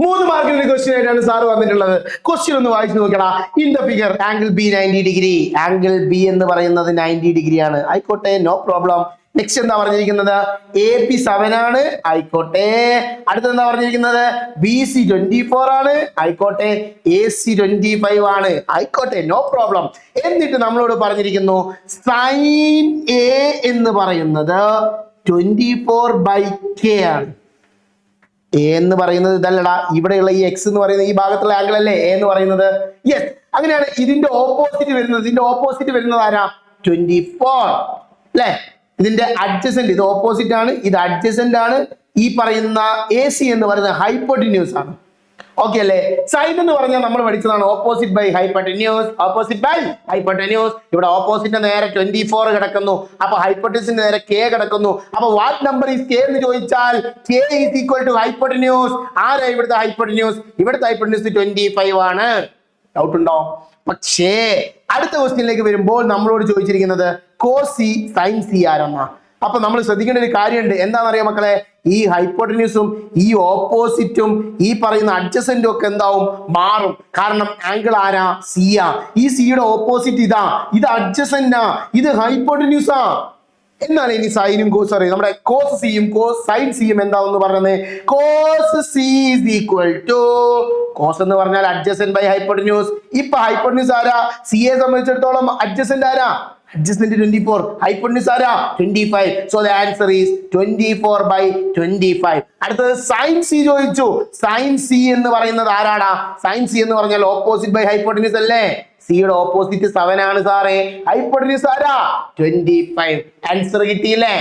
3 മാർക്കിന്റെ ക്വസ്റ്റ്യൻ ആയിട്ടാണ് സാർ വന്നിട്ടുള്ളത്. ക്വസ്റ്റ്യൻ ഒന്ന് വായിച്ചു നോക്കടാ. In the figure angle B 90 degree. Angle B എന്ന് പറയുന്നത് 90 ഡിഗ്രി ആണ്. ആയിക്കോട്ടെ, നോ പ്രോബ്ലം. നെക്സ്റ്റ് എന്താ പറഞ്ഞിരിക്കുന്നത്? എ പി 7 ആണ്. ആയിക്കോട്ടെ. അടുത്ത എന്താ പറഞ്ഞിരിക്കുന്നത്? ബി സി 24 ആണ്. ആയിക്കോട്ടെ. എ സി 25 ആണ്. ആയിക്കോട്ടെ, നോ പ്രോബ്ലം. എന്നിട്ട് നമ്മളോട് പറഞ്ഞിരിക്കുന്നു സൈൻ എ എന്ന് പറയുന്നത് 24/k ആണ്. എ എന്ന് പറയുന്നത് ഇതല്ലടാ, ഇവിടെയുള്ള ഈ എക്സ് എന്ന് പറയുന്ന ഈ ഭാഗത്തുള്ള ആംഗിൾ അല്ലേ എ എന്ന് പറയുന്നത്? യെസ്, അങ്ങനെയാണ്. ഇതിന്റെ ഓപ്പോസിറ്റ് വരുന്നത് ആരാ? 24 അല്ലെ? ഇതിന്റെ അഡ്ജസന്റ്, ഇത് ഓപ്പോസിറ്റ് ആണ്, ഇത് അഡ്ജസന്റ് ആണ്. ഈ പറയുന്ന എ സി എന്ന് പറയുന്നത് ഹൈപ്പോട്ടിന്യൂസ് ആണ്. ഓക്കെ അല്ലേ? സൈൻ എന്ന് പറഞ്ഞാൽ നമ്മൾ പഠിച്ചതാണ് ഓപ്പോസിറ്റ് ബൈ ഹൈപ്പോട്ടന്യൂസ്. ഇവിടെ ഓപ്പോസിറ്റ് നേരെ 24 കിടക്കുന്നു, അപ്പൊ ഹൈപ്പോട്ടന്യൂസിന് നേരെ കെ കിടക്കുന്നു. അപ്പൊ വാട്ട് നമ്പർ ഈസ് കെ എന്ന് ചോദിച്ചാൽ K is equal to hypotenuse. ആരാ ഇവിടുത്തെ ഹൈപ്പോട്ടന്യൂസ്? ഇവിടുത്തെ ഹൈപ്പോട്ടന്യൂസ് 25 ആണ്. ഡൗട്ട് ഉണ്ടോ? പക്ഷേ അടുത്ത ക്വസ്റ്റ്യനിലേക്ക് വരുമ്പോൾ നമ്മളോട് ചോദിച്ചിരിക്കുന്നത് കോസ് സി സൈൻ സി ആരെന്നാ. അപ്പൊ നമ്മൾ ശ്രദ്ധിക്കേണ്ട ഒരു കാര്യമുണ്ട്. എന്താണെന്നറിയാം മക്കളെ? ഈ ഹൈപ്പോട്ടന്യൂസും ഈ ഓപ്പോസിറ്റും ഈ പറയുന്ന അഡ്ജസന്റും ഒക്കെ എന്താവും? മാറും. കാരണം ആംഗിൾ ആരാ? സിയാ. ഈ സിയുടെ ഓപ്പോസിറ്റ് ഇതാ, ഇത് അഡ്ജസന്റാ, ഇത് ഹൈപ്പോട്ടന്യൂസാ. എന്നാണ് ഇനി സൈനും കോസ് അറിയാം. നമ്മുടെ കോസ് സിയും സൈൻ സിയും എന്താണെന്ന് പറഞ്ഞത്? Cos C is equal to, cos എന്ന് പറഞ്ഞാൽ അഡ്ജസന്റ് ബൈ ഹൈപ്പോട്ടന്യൂസ്. ഇപ്പൊ ഹൈപ്പോട്ടന്യൂസ് ആരാ? സിയെ സംബന്ധിച്ചിടത്തോളം അഡ്ജസന്റ് ആരാ? അഡ്ജസ്റ്റ്മെന്റ് 24, ഹൈപ്പോട്ടന്യൂസ് ആരാ? 25. So the answer is 24/25. അടുത്തത് സൈൻ സി ചോദിച്ചു. സൈൻ സി എന്ന് പറയുന്നത് ആരാടാ? സൈൻ സി എന്ന് പറഞ്ഞാൽ ഓപ്പോസിറ്റ് ബൈ ഹൈപ്പോട്ടന്യൂസ് അല്ലേ? സിയുടെ ഓപ്പോസിറ്റ് 7 ആണ് സാറേ. ഹൈപ്പോട്ടന്യൂസ് ആരാ? 25. ആൻസർ കിട്ടിയില്ലേ?